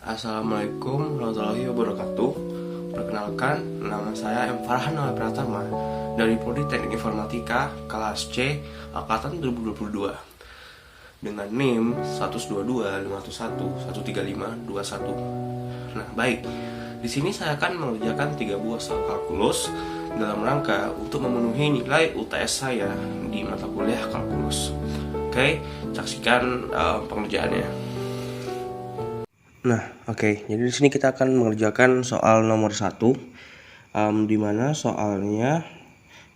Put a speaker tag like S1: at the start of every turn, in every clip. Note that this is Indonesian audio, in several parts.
S1: Assalamualaikum warahmatullahi wabarakatuh. Perkenalkan, nama saya M. Farhan Pratama dari Prodi Teknik Informatika kelas C Angkatan 2022 dengan NIM 122511351. Nah, baik. Di sini saya akan mengerjakan 3 buah soal kalkulus dalam rangka untuk memenuhi nilai UTS saya di mata kuliah kalkulus. Oke, saksikan pengerjaannya. Nah, oke. Jadi di sini kita akan mengerjakan soal nomor 1, di mana soalnya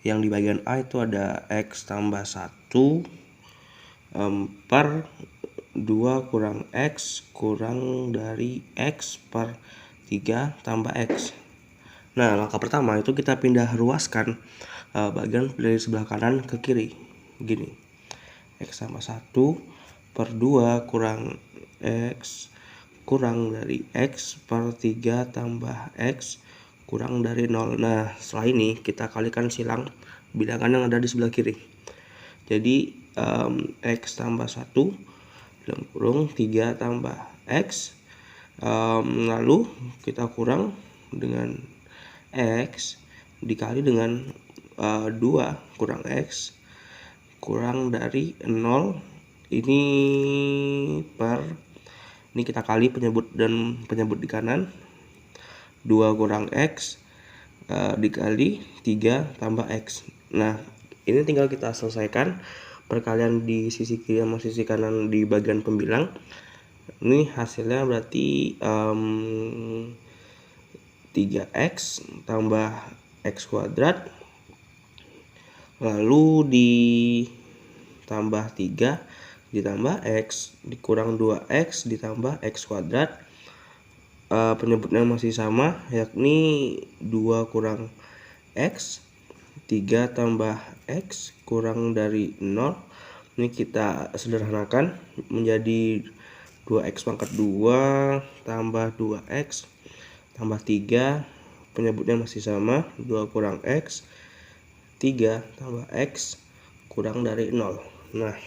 S1: yang di bagian A itu ada X tambah 1 per 2 kurang X kurang dari X per 3 tambah X. Nah, langkah pertama itu kita pindah ruaskan bagian dari sebelah kanan ke kiri. Gini. X tambah 1 per 2 kurang X kurang dari X per 3 tambah X kurang dari 0. Nah, setelah ini kita kalikan silang bilangan yang ada di sebelah kiri. Jadi X tambah 1 dalam kurung 3 tambah X, lalu kita kurang dengan X dikali dengan 2 kurang X kurang dari 0 ini kita kali penyebut dan penyebut di kanan, 2 kurang X dikali 3 tambah X. Nah, ini tinggal kita selesaikan perkalian di sisi kiri sama sisi kanan di bagian pembilang. Ini hasilnya berarti 3X tambah X kuadrat, lalu ditambah 3 ditambah X dikurang 2X ditambah X kuadrat, penyebutnya masih sama, yakni 2 kurang X 3 tambah X kurang dari 0. Ini kita sederhanakan menjadi 2X pangkat 2 tambah 2X tambah 3, penyebutnya masih sama, 2 kurang X 3 tambah X kurang dari 0. Nah,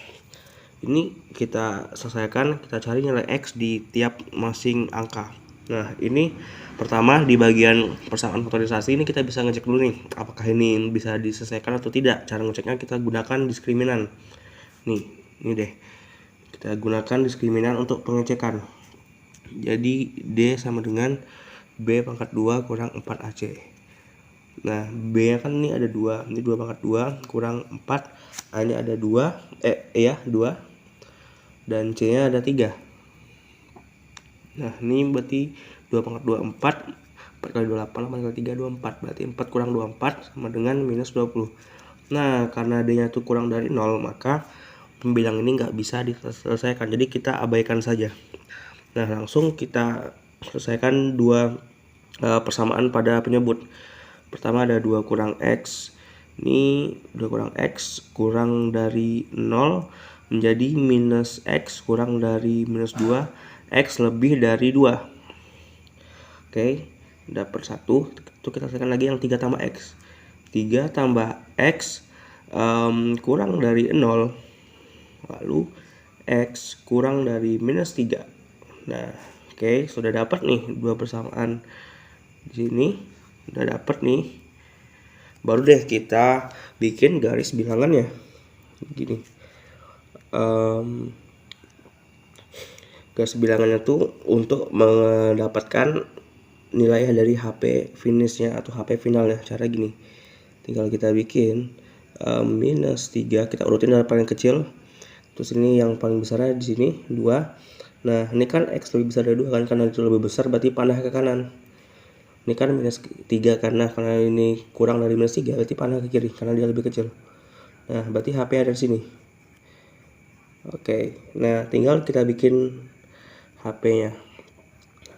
S1: ini kita selesaikan, kita cari nilai X di tiap masing angka. Nah, ini pertama di bagian persamaan faktorisasi ini kita bisa ngecek dulu nih, apakah ini bisa diselesaikan atau tidak. Cara ngeceknya kita gunakan diskriminan. Nih, ini deh. Kita gunakan diskriminan untuk pengecekan. Jadi D sama dengan B pangkat 2 kurang 4AC. Nah, B nya kan ini ada 2, ini 2 pangkat 2 kurang 4, A nya ada 2, 2, dan C nya ada 3. Nah, ini berarti 2 pangkat 2 4, 4 kali 2 8, 8 kali 3 24, berarti 4 kurang 24 sama dengan minus 20. Nah, karena D nya itu kurang dari 0, maka pembilang ini nggak bisa diselesaikan, jadi kita abaikan saja. Nah, langsung kita selesaikan dua persamaan pada penyebut. Pertama ada 2 kurang X, ini 2 kurang X kurang dari 0 menjadi minus X kurang dari minus 2, X lebih dari 2. Oke, dapat 1. Itu kita selesaikan lagi yang 3 tambah X. 3 tambah X kurang dari 0, lalu X kurang dari minus 3. Nah, oke, sudah dapat nih dua persamaan di sini. Udah dapat nih. Baru deh kita bikin garis bilangannya. Gini. Garis bilangannya tuh untuk mendapatkan nilai dari HP finishnya atau HP finalnya. Cara gini, tinggal kita bikin minus 3, kita urutin dari paling kecil, terus ini yang paling besarnya di sini 2. Nah, ini kan X lebih besar dari 2 kan, karena itu lebih besar berarti panah ke kanan. Ini kan minus 3 karena ini kurang dari minus 3 berarti panah ke kiri karena dia lebih kecil. Nah, berarti HP ada di sini. Oke, nah tinggal kita bikin HP-nya.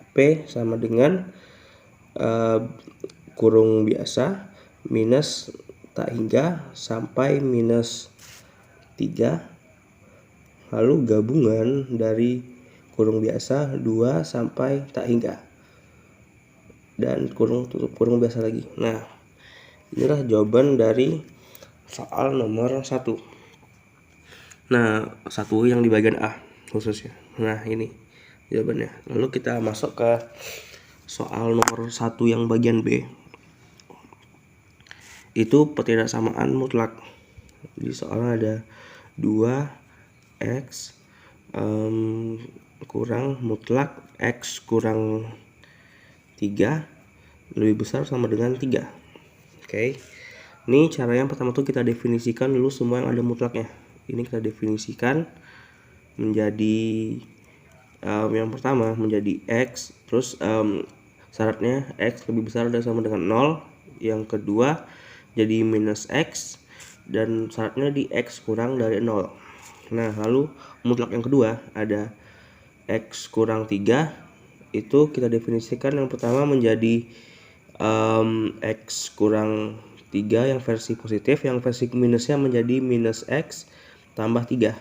S1: HP sama dengan kurung biasa minus tak hingga sampai minus 3, lalu gabungan dari kurung biasa 2 sampai tak hingga, dan kurung tutup kurung biasa lagi. Nah, inilah jawaban dari soal nomor 1. Nah, 1 yang di bagian A khususnya. Nah, ini jawabannya. Lalu kita masuk ke soal nomor 1 yang bagian B. Itu ketidaksamaan mutlak. Di soalnya ada 2x kurang mutlak x kurang 3 lebih besar sama dengan 3. Oke. Ini caranya pertama tuh kita definisikan dulu semua yang ada mutlaknya. Ini kita definisikan menjadi yang pertama menjadi x, terus syaratnya x lebih besar dan sama dengan 0. Yang kedua jadi minus x dan syaratnya di x kurang dari 0. Nah, lalu mutlak yang kedua ada x kurang 3. Itu kita definisikan yang pertama menjadi x kurang 3 yang versi positif, yang versi minusnya menjadi minus x tambah 3.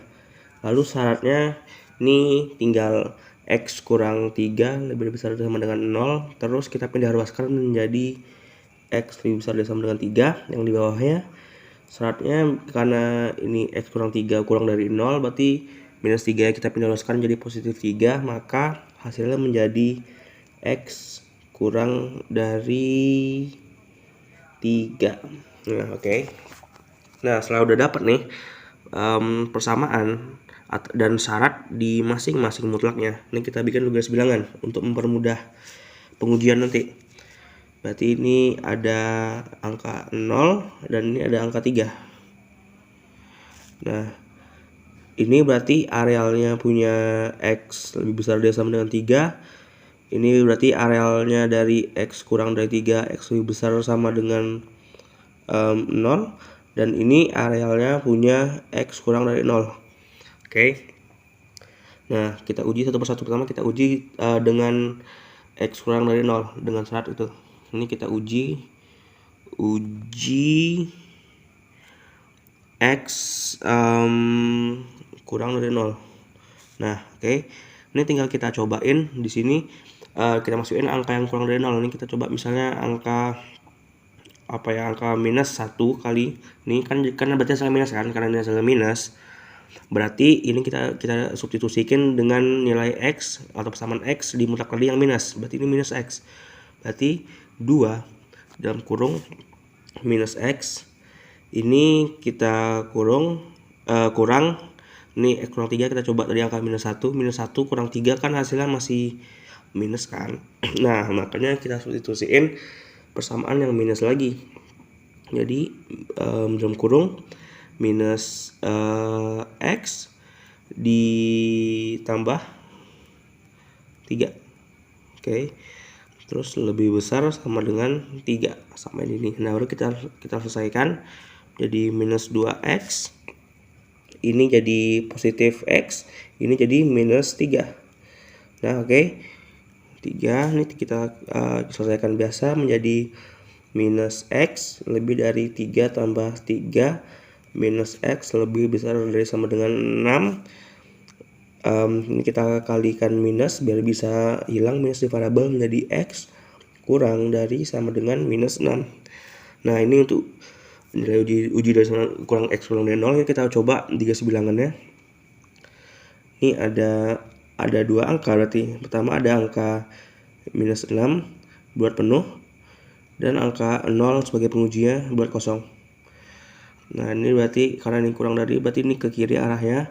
S1: Lalu syaratnya ini tinggal x kurang 3 lebih besar dari sama dengan 0, terus kita pindah ruaskan menjadi x lebih besar dari sama dengan 3 yang di bawahnya. Syaratnya karena ini x kurang 3 kurang dari 0, berarti minus 3 kita pindah ruaskan menjadi positif 3, maka hasilnya menjadi x kurang dari 3. Nah, oke. Nah, setelah udah dapat nih persamaan dan syarat di masing-masing mutlaknya, ini kita bikin garis bilangan untuk mempermudah pengujian nanti. Berarti ini ada angka 0 dan ini ada angka 3. Nah, ini berarti arealnya punya x lebih besar dari sama dengan 3. Ini berarti arealnya dari x kurang dari 3, x lebih besar sama dengan 0. Dan ini arealnya punya x kurang dari 0. Oke. Nah, kita uji satu persatu. Pertama kita uji dengan x kurang dari 0 dengan syarat itu. Ini kita uji x kurang dari 0. Nah, oke. Ini tinggal kita cobain di sini. Kita masukin angka yang kurang dari 0. Ini kita coba misalnya angka angka minus 1 kali. Ini kan karena berarti hasilnya minus kan, karena ini hasilnya minus. Berarti ini kita substitusikan dengan nilai x atau persamaan x di mutlak tadi yang minus. Berarti ini minus x. Berarti 2 dalam kurung minus x. Ini kita kurang ini x kurang 3, kita coba tadi angka minus 1. Minus 1 kurang 3 kan hasilnya masih minus kan. Nah, makanya kita substitusiin persamaan yang minus lagi. Jadi dalam kurung minus x ditambah 3. Oke. Terus lebih besar sama dengan 3 sampai ini. Nah, baru kita selesaikan. Jadi minus 2x. Ini jadi positif x. Ini jadi minus 3. Nah, oke. 3 ini kita selesaikan biasa menjadi minus x lebih dari 3 tambah 3 minus x lebih besar dari sama dengan 6. Ini kita kalikan minus biar bisa hilang minus di variabel menjadi x kurang dari sama dengan minus 6. Nah, ini untuk nilai uji dari sama kurang x kurang dari 0. Kita coba di garis bilangannya. Ini ada 2 angka berarti. Pertama ada angka minus 6 buat penuh dan angka 0 sebagai pengujinya buat kosong. Nah, ini berarti karena ini kurang dari, berarti ini ke kiri arahnya.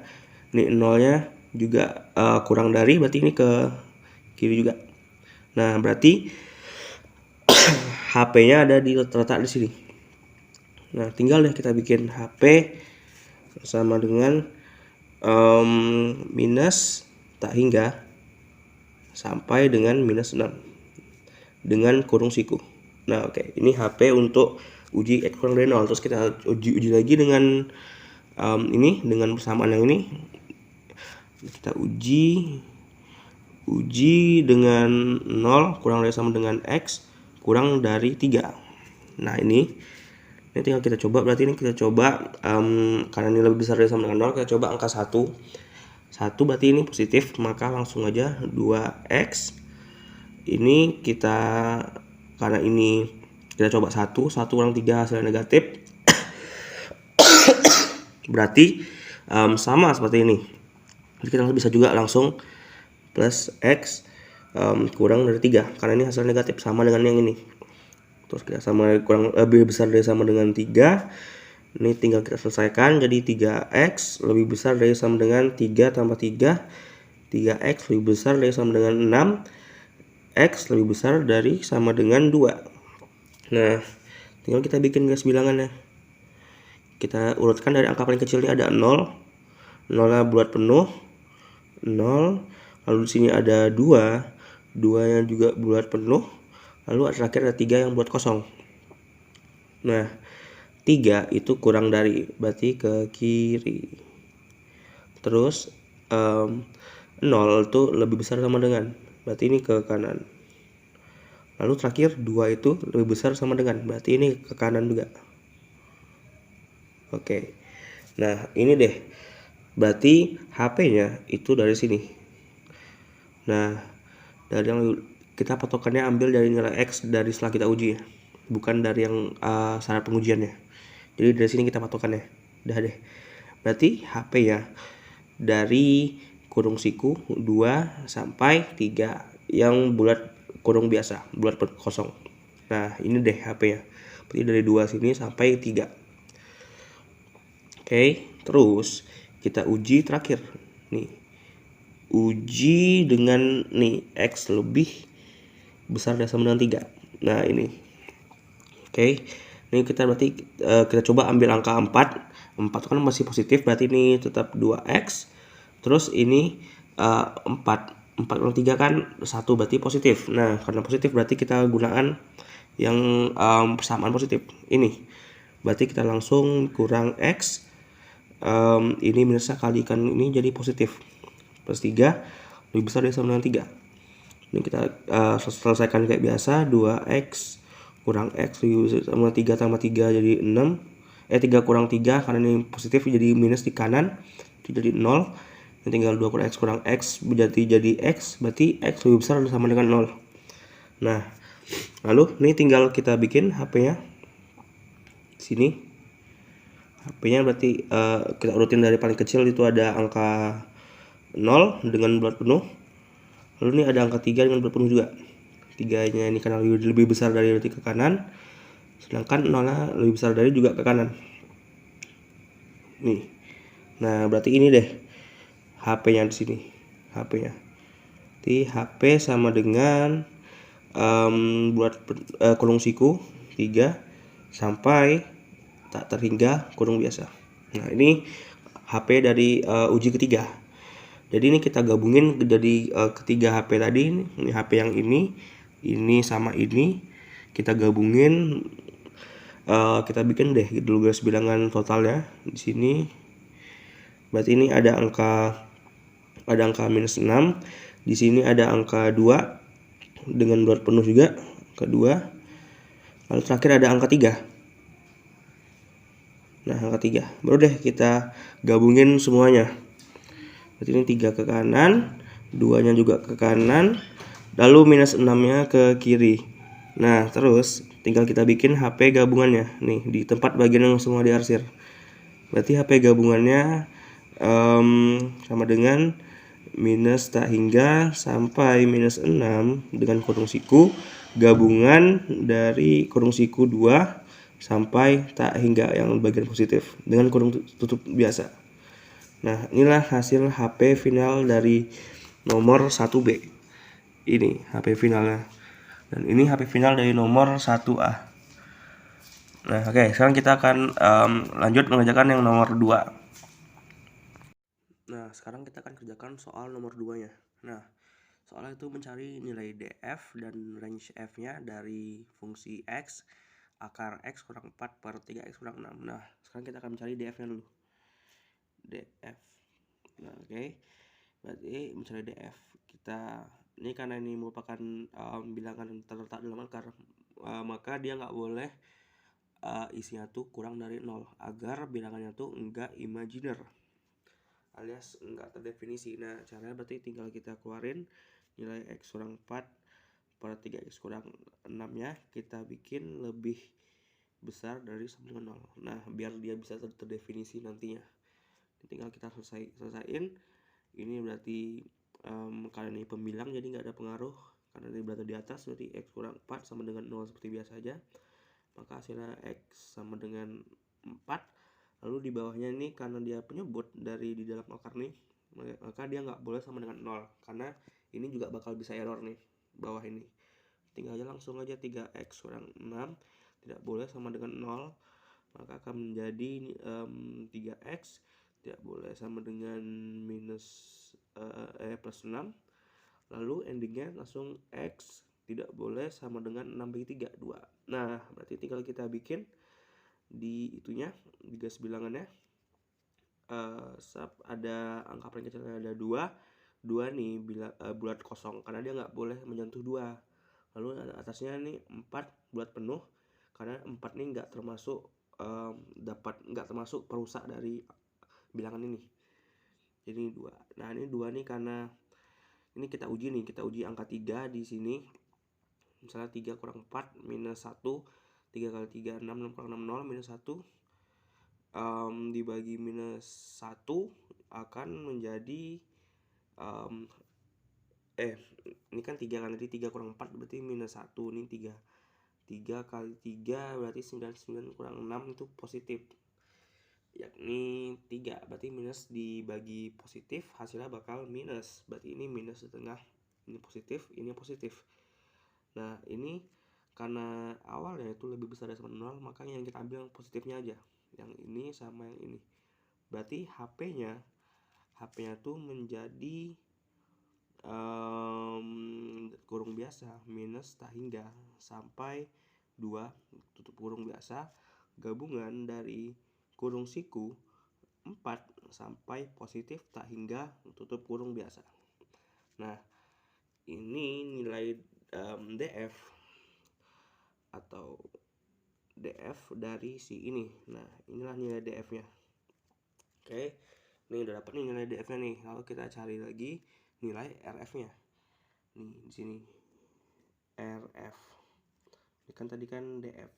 S1: Ini 0-nya juga kurang dari, berarti ini ke kiri juga. Nah, berarti HP-nya ada terletak di sini. Nah, tinggal deh kita bikin HP sama dengan minus tak hingga sampai dengan minus 6 dengan kurung siku. Nah, oke. Ini HP untuk uji x kurang dari 0. Terus kita uji lagi dengan ini dengan persamaan yang ini. Kita uji dengan 0 kurang dari sama dengan x kurang dari 3. Nah, ini tinggal kita coba. Berarti ini kita coba karena ini lebih besar dari sama dengan 0, kita coba angka 1 berarti ini positif, maka langsung aja 2x. Ini kita karena ini kita coba 1 kurang 3 hasilnya negatif. Berarti sama seperti ini. Jadi kita bisa juga langsung plus X kurang dari 3, karena ini hasil negatif sama dengan yang ini. Terus kita sama kurang lebih besar dari sama dengan 3. Ini tinggal kita selesaikan, jadi 3x lebih besar dari sama dengan 3 tambah 3. 3x lebih besar dari sama dengan 6. X lebih besar dari sama dengan 2. Nah, tinggal kita bikin garis bilangannya. Kita urutkan dari angka paling kecilnya ada 0. 0-nya bulat penuh. 0. Lalu di sini ada 2. 2-nya juga bulat penuh. Lalu terakhir ada 3 yang bulat kosong. Nah, 3 itu kurang dari, berarti ke kiri. Terus 0 itu lebih besar sama dengan, berarti ini ke kanan. Lalu terakhir 2 itu lebih besar sama dengan, berarti ini ke kanan juga. Oke. Nah, ini deh. Berarti HP-nya itu dari sini. Nah, dari yang kita patokannya ambil dari nilai X dari setelah kita uji ya. Bukan dari yang syarat pengujiannya. Jadi dari sini kita patokannya. Udah deh. Berarti HP ya dari kurung siku 2 sampai 3 yang bulat kurung biasa, bulat kosong. Nah, ini deh HP-nya. Berarti dari 2 sini sampai 3. Oke, terus kita uji terakhir. Nih. Uji dengan nih X lebih besar dari sama dengan 3. Nah, ini. Oke. Ini kita berarti kita coba ambil angka 4. 4 kan masih positif, berarti ini tetap 2x. Terus ini 4 kurang 3 kan 1, berarti positif. Nah, karena positif berarti kita gunakan yang persamaan positif. Ini berarti kita langsung kurang x, ini minusnya kalikan ini jadi positif, plus 3 lebih besar dari sama dengan 3. Ini kita selesaikan kayak biasa. 2x kurang x sama 3 tambah 3 jadi 6. 3 kurang 3 karena ini positif jadi minus di kanan, itu jadi 0. Ini tinggal 2 kurang x jadi x, berarti x lebih besar sama dengan 0. Nah, lalu ini tinggal kita bikin HP-nya sini. HP-nya berarti kita urutin dari paling kecil, itu ada angka 0 dengan bulat penuh. Lalu ini ada angka 3 dengan bulat penuh juga. 3-nya ini karena lebih besar dari, berarti ke kanan. Sedangkan 0-nya lebih besar dari juga ke kanan. Nih. Nah, berarti ini deh HP-nya di sini. HP-nya. Jadi HP sama dengan buat kurung siku 3 sampai tak terhingga kurung biasa. Nah, ini HP dari uji ketiga. Jadi ini kita gabungin jadi ketiga HP tadi. Ini HP yang ini sama ini kita gabungin, kita bikin deh dulu garis bilangan totalnya di sini. Berarti ini ada angka minus 6. Di sini ada angka 2 dengan bulat penuh juga, kedua. Lalu terakhir ada angka 3. Nah, angka 3. Baru deh kita gabungin semuanya. Berarti ini 3 ke kanan, 2-nya juga ke kanan, lalu minus 6-nya ke kiri. Nah, terus tinggal kita bikin HP gabungannya. Nih, di tempat bagian yang semua diarsir. Berarti HP gabungannya sama dengan minus tak hingga sampai minus 6 dengan kurung siku, gabungan dari kurung siku 2 sampai tak hingga yang bagian positif dengan kurung tutup biasa. Nah, inilah hasil HP final dari nomor 1B. Ini HP finalnya. Dan ini HP final dari nomor 1A. Nah, oke, sekarang kita akan lanjut mengerjakan yang nomor 2. Nah, sekarang kita akan kerjakan soal nomor 2-nya. Nah, soalnya itu mencari nilai df dan range f-nya dari fungsi x akar x kurang 4 per 3x kurang 6. Nah, sekarang kita akan mencari df-nya dulu. df. Nah, oke. Berarti mencari df. Ini karena ini merupakan bilangan terletak dalam akar, maka dia nggak boleh isinya tuh kurang dari 0 agar bilangannya tuh enggak imajiner alias enggak terdefinisi. Nah, caranya berarti tinggal kita keluarin nilai x kurang 4 per 3x kurang 6-nya kita bikin lebih besar dari sama dengan 0. Nah, biar dia bisa terdefinisi nantinya, tinggal kita selesaiin. Ini berarti karena ini pembilang jadi nggak ada pengaruh, karena ini berada di atas, berarti X kurang 4 sama dengan 0 seperti biasa aja, maka hasilnya X sama dengan 4. Lalu di bawahnya ini karena dia penyebut dari di dalam akar nih, maka dia nggak boleh sama dengan 0, karena ini juga bakal bisa error nih bawah ini. Tinggal aja langsung aja 3X kurang 6 tidak boleh sama dengan 0, maka akan menjadi 3X tidak boleh sama dengan plus 6. Lalu endingnya langsung X tidak boleh sama dengan 6/3, 2. Nah, berarti tinggal kita bikin di itunya, di garis bilangannya, ada angka paling kecilnya ada 2 nih bulat kosong, karena dia nggak boleh menyentuh 2. Lalu atasnya nih 4 bulat penuh, karena 4 nih nggak termasuk perusak dari bilangan ini. Jadi 2. Nah, ini 2 nih karena ini kita uji angka 3 di sini. Misalnya 3 kurang 4 minus 1, 3 kali 3 6, 6 kurang 6 0 minus 1, dibagi minus 1 akan menjadi ini kan 3 kan, jadi 3 kurang 4 berarti minus 1, ini 3 kali 3 berarti 9 kurang 6 itu positif, yakni 3, berarti minus dibagi positif hasilnya bakal minus, berarti ini minus di tengah, ini positif, ini positif. Nah, ini karena awalnya itu lebih besar dari sama 0, makanya yang kita ambil yang positifnya aja, yang ini sama yang ini. Berarti HP-nya tuh menjadi kurung biasa minus tak hingga sampai 2 tutup kurung biasa gabungan dari kurung siku 4 sampai positif tak hingga tutup kurung biasa. Nah, ini nilai DF atau DF dari si ini. Nah, inilah nilai DF-nya. Oke, ini udah dapat nih nilai DF-nya nih. Lalu kita cari lagi nilai RF-nya. Nih di sini RF. Ini kan tadi kan DF.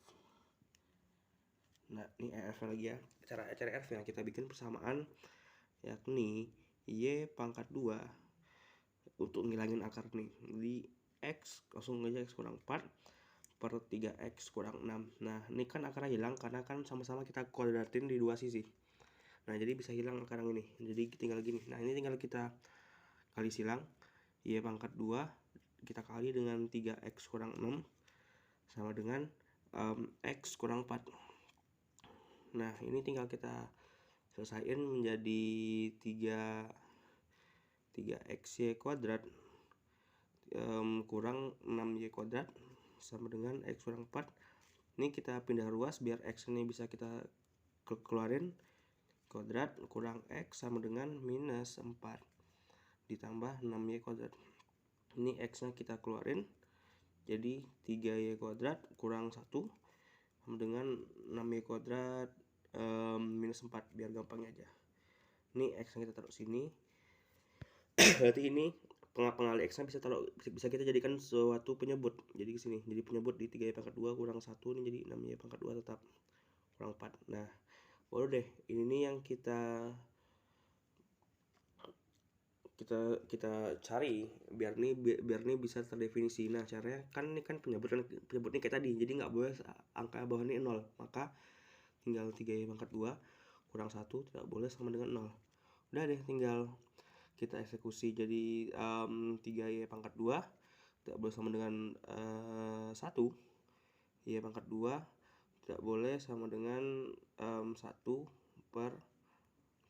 S1: Nah, ini RF-nya lagi ya. Cara cari RF-nya kita bikin persamaan, yakni Y pangkat 2 untuk ngilangin akar nih. Jadi X langsung aja X kurang 4 per 3X kurang 6. Nah, ini kan akarnya hilang karena kan sama-sama kita kuadratin di dua sisi. Nah, jadi bisa hilang akar yang ini. Jadi tinggal gini. Nah, ini tinggal kita kali silang. Y pangkat 2 kita kali dengan 3X kurang 6 sama dengan X kurang 4. Nah, ini tinggal kita selesaiin menjadi 3XY kuadrat kurang 6Y kuadrat sama dengan X kurang 4. Ini kita pindah ruas biar X ini bisa kita keluarin. Kuadrat kurang X sama dengan minus 4 ditambah 6Y kuadrat. Ini X nya kita keluarin, jadi 3Y kuadrat kurang 1 sama dengan 6Y kuadrat minus 4, biar gampangnya aja. Ini X nya kita taruh sini. Berarti ini pengali X nya bisa kita jadikan suatu penyebut. Jadi ke sini. Jadi penyebut di 3Y pangkat 2 kurang 1 ini jadi 6Y pangkat 2 tetap kurang 4. Nah, baru deh ini nih yang kita cari biar nih bisa terdefinisi. Nah, caranya kan ini kan penyebutnya kayak tadi, jadi nggak boleh angka bawah ini 0, maka tinggal 3Y pangkat 2 kurang 1 tidak boleh sama dengan 0. Udah deh, tinggal kita eksekusi. Jadi 3Y pangkat 2 tidak boleh sama dengan 1, Y pangkat 2 tidak boleh sama dengan 1 per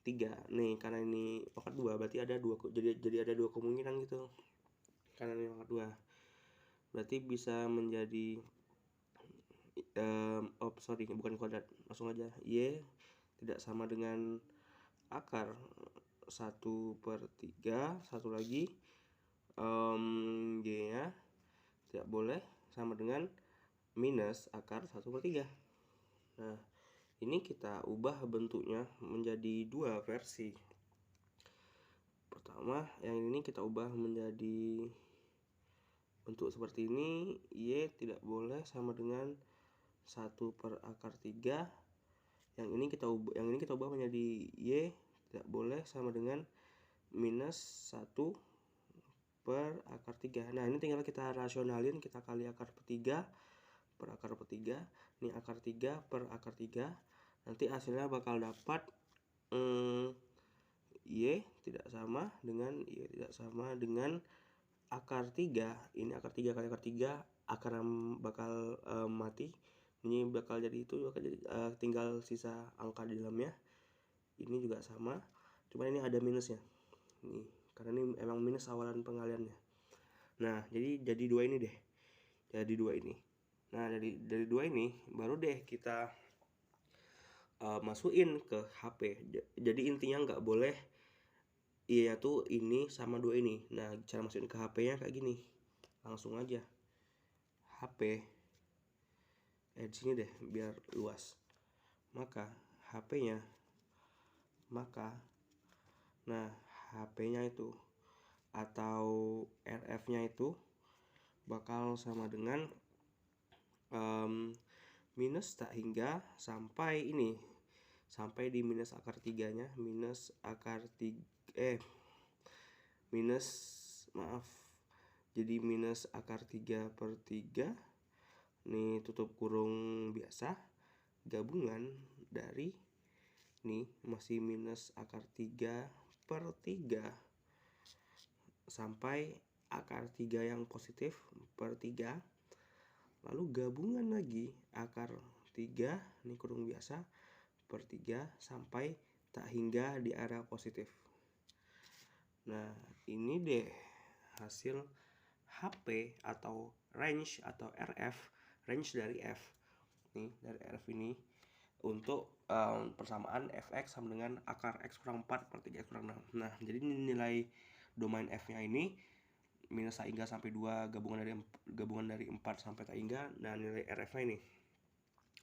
S1: 3. Nih, karena ini pangkat 2 berarti ada 2, jadi ada 2 kemungkinan gitu. Karena ini pangkat 2. Berarti bisa menjadi bukan kuadrat. Langsung aja. Y tidak sama dengan akar 1 per 3. Satu lagi Y-nya tidak boleh sama dengan minus akar 1 per 3. Nah, ini kita ubah bentuknya menjadi dua versi. Pertama, yang ini kita ubah menjadi bentuk seperti ini. Y tidak boleh sama dengan 1 per akar 3. Yang ini kita ubah menjadi Y tidak boleh sama dengan minus 1 per akar 3. Nah, ini tinggal kita rasionalin, kita kali akar per 3 per akar per 3. Ini akar 3 per akar 3. Nanti hasilnya bakal dapat Y tidak sama dengan akar 3. Ini akar 3 kali akar 3, akar yang bakal mati. Ini bakal jadi itu, bakal jadi tinggal sisa angka di dalamnya. Ini juga sama, cuma ini ada minusnya. Nih, karena ini emang minus awalan pengaliannya. Nah, jadi dua ini deh. Jadi dua ini. Nah, dari dua ini baru deh kita masukin ke HP. Jadi intinya nggak boleh iya tuh ini sama dua ini. Nah, cara masukin ke HP-nya kayak gini. Langsung aja. HP. Di sini deh biar luas. Maka HP-nya. Nah, HP-nya itu atau RF-nya itu bakal sama dengan minus tak hingga sampai ini, sampai di minus akar 3-nya, jadi minus akar 3 per 3 nih, tutup kurung biasa, gabungan dari nih masih minus akar 3 per 3 sampai akar 3 yang positif per 3, lalu gabungan lagi akar 3 ini kurung biasa per 3 sampai tak hingga di area positif. Nah, ini deh hasil HP atau range atau RF, range dari F. Nih, dari RF ini untuk persamaan Fx sama dengan akar X kurang 4 per 3 X kurang 6. Nah, jadi nilai domain F-nya ini minus tak hingga sampai 2, gabungan dari 4 sampai tak hingga. Nah, nilai RF-nya ini.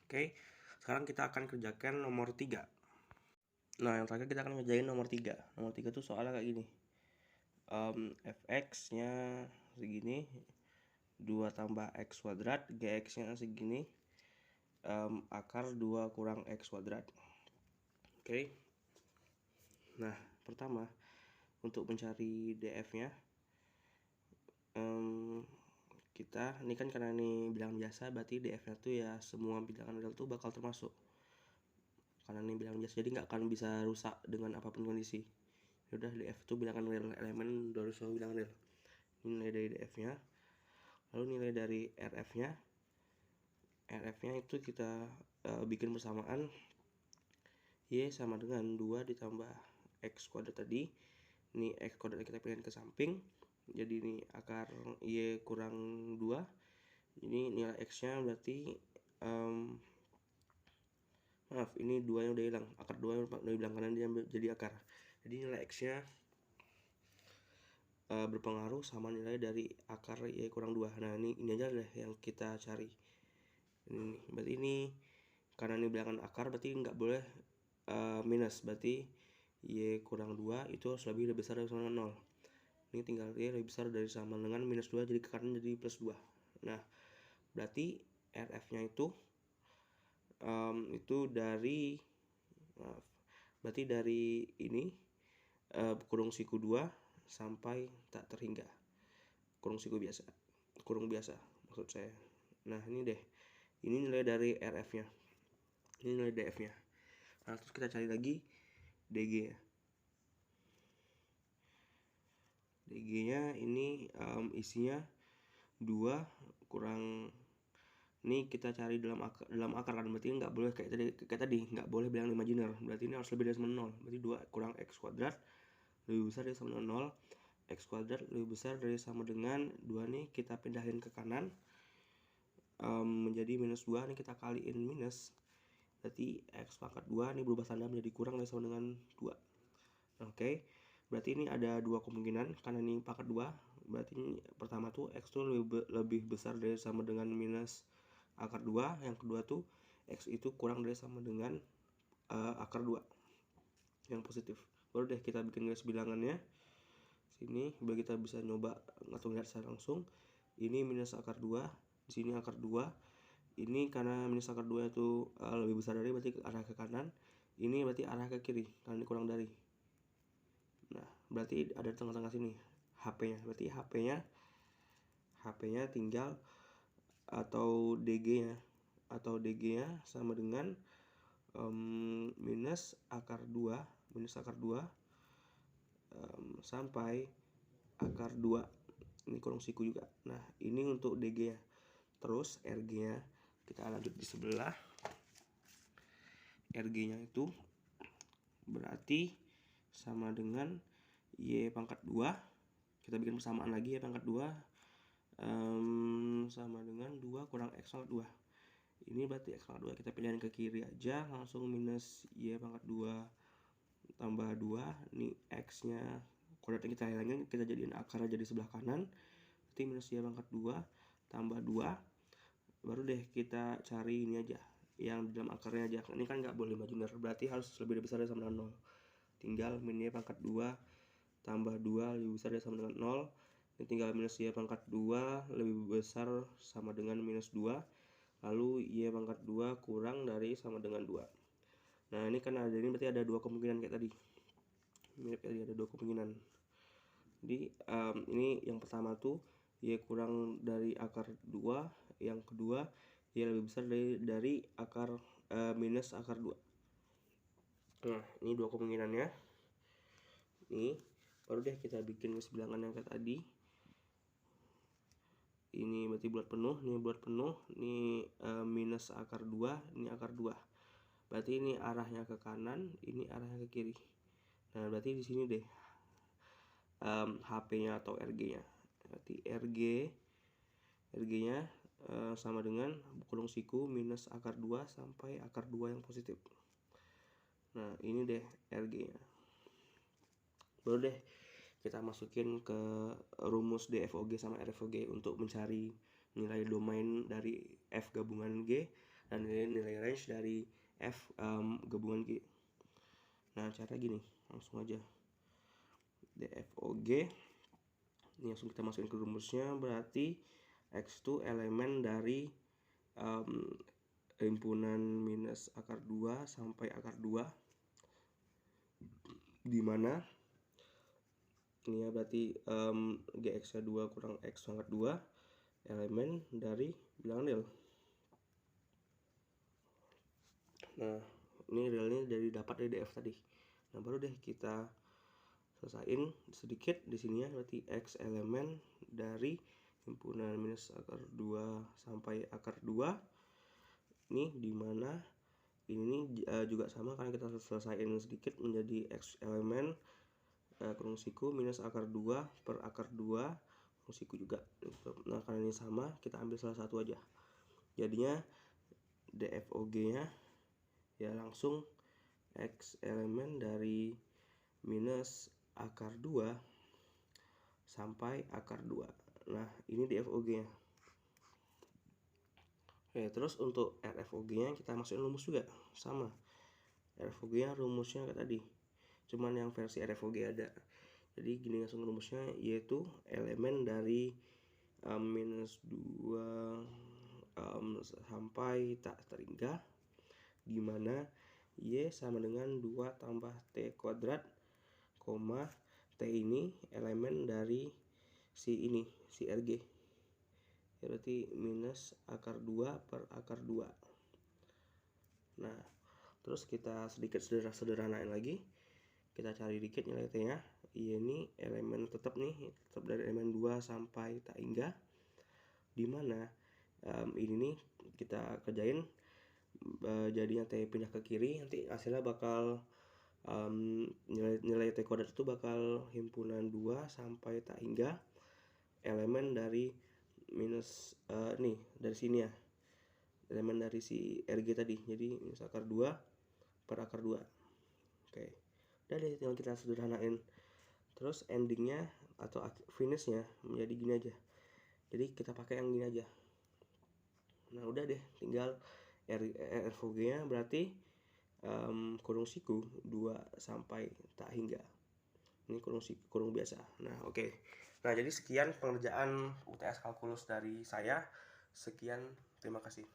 S1: Oke, sekarang kita akan kerjakan nomor 3. Nah, yang terakhir kita akan ngerjain nomor 3. Nomor 3 tuh soalnya kayak gini. Fx-nya segini, 2 tambah X kuadrat, Gx-nya segini, akar 2 kurang X kuadrat. Oke. Nah, pertama untuk mencari DF-nya, kita ini kan karena ini bilangan biasa, berarti DF-nya tuh ya semua bilangan real tuh bakal termasuk. Karena ini bilangan biasa, jadi nggak akan bisa rusak dengan apapun kondisi. Yaudah, DF itu bilangan real, elemen dari semua bilangan real. Ini nilai dari DF-nya. Lalu nilai dari RF-nya. RF-nya itu kita bikin persamaan Y sama dengan 2 ditambah X kuadrat tadi. Ini X kuadrat kita pindahin ke samping. Jadi ini akar Y kurang 2. Ini nilai X-nya berarti ini 2-nya udah hilang. Akar 2 udah hilang karena dia jadi akar. Jadi nilai X-nya berpengaruh sama nilai dari akar Y kurang 2. Nah, ini aja deh yang kita cari. Ini berarti ini karena ini bilangan akar, berarti nggak boleh minus, berarti Y kurang 2 itu harus lebih besar dari sama 0. Ini tinggal Y lebih besar dari sama dengan minus 2, jadi ke kanan jadi plus 2. Nah, berarti RF-nya itu dari berarti dari ini kurung siku 2 sampai tak terhingga, kurung biasa maksud saya. Nah, ini deh, ini nilai dari RF-nya, ini nilai DF-nya. Nah, terus kita cari lagi DG-nya. DG-nya ini isinya 2 kurang, ini kita cari dalam akar kan, berarti nggak boleh kayak tadi nggak boleh bilang imajiner, berarti ini harus lebih dari sama 0. Berarti 2 kurang X kuadrat lebih besar dari sama dengan 0. X kuadrat lebih besar dari sama dengan 2, nih kita pindahin ke kanan menjadi minus 2, nih kita kaliin minus, berarti X pangkat 2 ini berubah tanda menjadi kurang dari sama dengan 2. Oke, berarti ini ada dua kemungkinan, karena ini pangkat 2, berarti ini pertama tuh X tuh lebih besar dari sama dengan minus akar 2, yang kedua tuh X itu kurang dari sama dengan akar 2 yang positif. Baru deh kita bikin garis bilangannya sini biar kita bisa nyoba atau lihat secara langsung. Ini minus akar 2, di sini akar 2. Ini karena minus akar 2 itu lebih besar dari, berarti arah ke kanan. Ini berarti arah ke kiri karena ini kurang dari. Nah, berarti ada di tengah-tengah sini. HP-nya. Berarti HP-nya tinggal atau DG-nya sama dengan minus akar 2 sampai akar 2. Ini kurung siku juga. Nah, ini untuk DG-nya. Terus RG-nya kita lanjut di sebelah. RG-nya itu berarti sama dengan Y pangkat 2. Kita bikin persamaan lagi, Y pangkat 2 sama dengan 2 kurang X pangkat 2. Ini berarti X pangkat 2. Kita pilihin ke kiri aja, langsung minus Y pangkat 2 tambah 2. Ini X-nya kuadratnya kita hilangin, kita jadiin akarnya jadi sebelah kanan. Berarti minus Y pangkat 2 tambah 2. Baru deh kita cari ini aja, yang di dalam akarnya aja. Ini kan nggak boleh imajiner, berarti harus lebih besar dari sama dengan 0. Tinggal min Y pangkat 2 tambah 2 lebih besar dari sama dengan 0. Ini tinggal minus Y pangkat 2 lebih besar sama dengan minus 2. Lalu Y pangkat 2 kurang dari sama dengan 2. Nah, ini kan ada, ini berarti ada dua kemungkinan kayak tadi. Mirip tadi, ada dua kemungkinan. Jadi ini yang pertama tuh Y kurang dari akar 2, yang kedua Y lebih besar dari akar minus akar 2. Nah, ini dua kemungkinannya. Nih, baru deh kita bikin garis bilangan yang kayak tadi. Ini berarti bulat penuh, ini bulat penuh, ini minus akar 2, ini akar 2. Berarti ini arahnya ke kanan, ini arahnya ke kiri. Nah, berarti di sini deh HP-nya atau RG-nya. Berarti RG-nya sama dengan kurung siku minus akar 2 sampai akar 2 yang positif. Nah, ini deh RG-nya. Baru deh kita masukin ke rumus DFOG sama RFOG untuk mencari nilai domain dari F gabungan G dan nilai range dari F gabungan G. Nah, cara gini, langsung aja DFOG ini langsung kita masukin ke rumusnya. Berarti X itu elemen dari himpunan minus akar 2 sampai akar 2, dimana ini ya berarti GX nya 2 kurang X pangkat 2 elemen dari bilangan real. Nah, ini realnya dari dapat dari DF tadi. Nah, baru deh kita selesain sedikit di sini ya. Berarti X elemen dari himpunan minus akar 2 sampai akar 2. Ini dimana ini juga sama, karena kita selesain sedikit menjadi X elemen kurung siku minus akar 2 per akar 2 kurung siku juga. Nah, karena ini sama, kita ambil salah satu aja. Jadinya DFOG nya ya langsung X elemen dari minus akar 2 sampai akar 2. Nah, ini DFOG nya. Oke, terus untuk RFOG nya kita masukin rumus juga sama. RFOG nya rumusnya kayak tadi, cuman yang versi RFOG ada. Jadi gini langsung rumusnya, yaitu elemen dari minus 2 sampai tak terhingga, dimana Y sama dengan 2 tambah T kuadrat, T ini elemen dari si RG. Ya, berarti minus akar 2 per akar 2. Nah, terus kita sedikit sederhanain lagi. Kita cari dikit nilai T nya. Ini elemen tetap dari elemen 2 sampai tak hingga, dimana ini nih kita kerjain jadinya T pindah ke kiri, nanti hasilnya bakal nilai T kuadrat itu bakal himpunan 2 sampai tak hingga elemen dari minus dari sini ya, elemen dari si RG tadi, jadi minus akar 2 per akar 2. Oke, udah deh, tinggal kita sederhanain. Terus endingnya atau finishnya menjadi gini aja, jadi kita pakai yang gini aja. Nah, udah deh, tinggal RFOG nya berarti kurung siku 2 sampai tak hingga. Ini kurung biasa. Nah, oke. Nah, jadi sekian pengerjaan UTS kalkulus dari saya. Sekian, terima kasih.